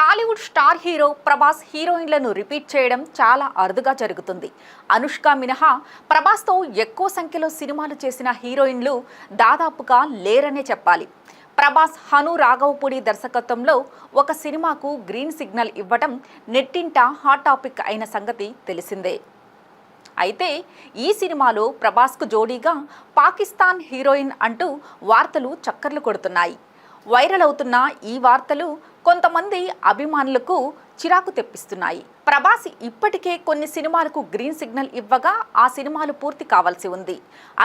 Tollywood star hero Prabhas హీరోయిన్లను repeat చేయడం చాలా అరుదుగా జరుగుతుంది. అనుష్క మినహా ప్రభాస్తో ఎక్కువ సంఖ్యలో సినిమాలు చేసిన హీరోయిన్లు దాదాపుగా లేరనే చెప్పాలి. ప్రభాస్ హను రాఘవపూడి దర్శకత్వంలో ఒక సినిమాకు గ్రీన్ సిగ్నల్ ఇవ్వడం నెట్టింట హాట్ టాపిక్ అయిన సంగతి తెలిసిందే. అయితే ఈ సినిమాలో ప్రభాస్కు జోడీగా పాకిస్తాన్ హీరోయిన్ అంటూ వార్తలు చక్కర్లు కొడుతున్నాయి. వైరల్ అవుతున్న ఈ వార్తలు కొంతమంది అభిమానులకు చిరాకు తెప్పిస్తున్నాయి. ప్రభాస్ ఇప్పటికే కొన్ని సినిమాలకు గ్రీన్ సిగ్నల్ ఇవ్వగా ఆ సినిమాలు పూర్తి కావాల్సి ఉంది.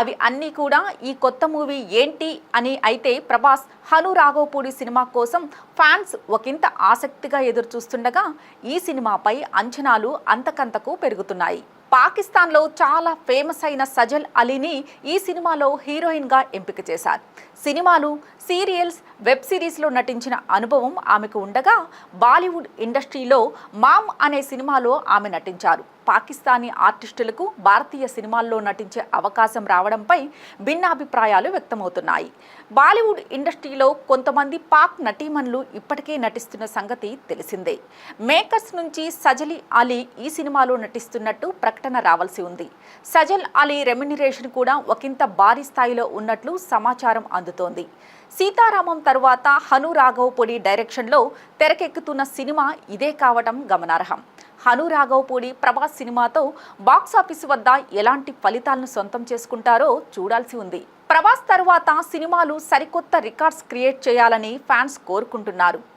అవి అన్నీ కూడా ఈ కొత్త మూవీ ఏంటి అని. అయితే ప్రభాస్ హను రాఘవపూడి సినిమా కోసం ఫ్యాన్స్ ఒకంత ఆసక్తిగా ఎదురు చూస్తుండగా ఈ సినిమాపై అంచనాలు అంతకంతకు పెరుగుతున్నాయి. పాకిస్తాన్లో చాలా ఫేమస్ అయిన సజల్ అలీని ఈ సినిమాలో హీరోయిన్గా ఎంపిక చేశారు. సినిమాలు, సీరియల్స్, వెబ్ సిరీస్లో నటించిన అనుభవం ఆమెకు ఉండగా బాలీవుడ్ ఇండస్ట్రీలో మామ్ అనే సినిమాలో ఆమె నటించారు. పాకిస్తానీ ఆర్టిస్టులకు భారతీయ సినిమాల్లో నటించే అవకాశం రావడంపై భిన్నాభిప్రాయాలు వ్యక్తమవుతున్నాయి. బాలీవుడ్ ఇండస్ట్రీలో కొంతమంది పాక్ నటీమణులు ఇప్పటికే నటిస్తున్న సంగతి తెలిసిందే. మేకర్స్ నుంచి సజలి అలీ ఈ సినిమాలో నటిస్తున్నట్టు ప్రకటన రావాల్సి ఉంది. సజల్ అలీ రెమ్యునరేషన్ కూడా ఒకంత భారీ స్థాయిలో ఉన్నట్లు సమాచారం అందుతోంది. సీతారామం తరువాత హను రాఘవపూడి డైరెక్షన్లో తెరకెక్కుతున్న సినిమా ఇదే కావడం గమనార్హం. హను రాఘవపూడి ప్రభాస్ సినిమాతో బాక్సాఫీసు వద్ద ఎలాంటి ఫలితాలను సొంతం చేసుకుంటారో చూడాల్సి ఉంది. ప్రభాస్ తరువాత సినిమాలు సరికొత్త రికార్డ్స్ క్రియేట్ చేయాలని ఫ్యాన్స్ కోరుకుంటున్నారు.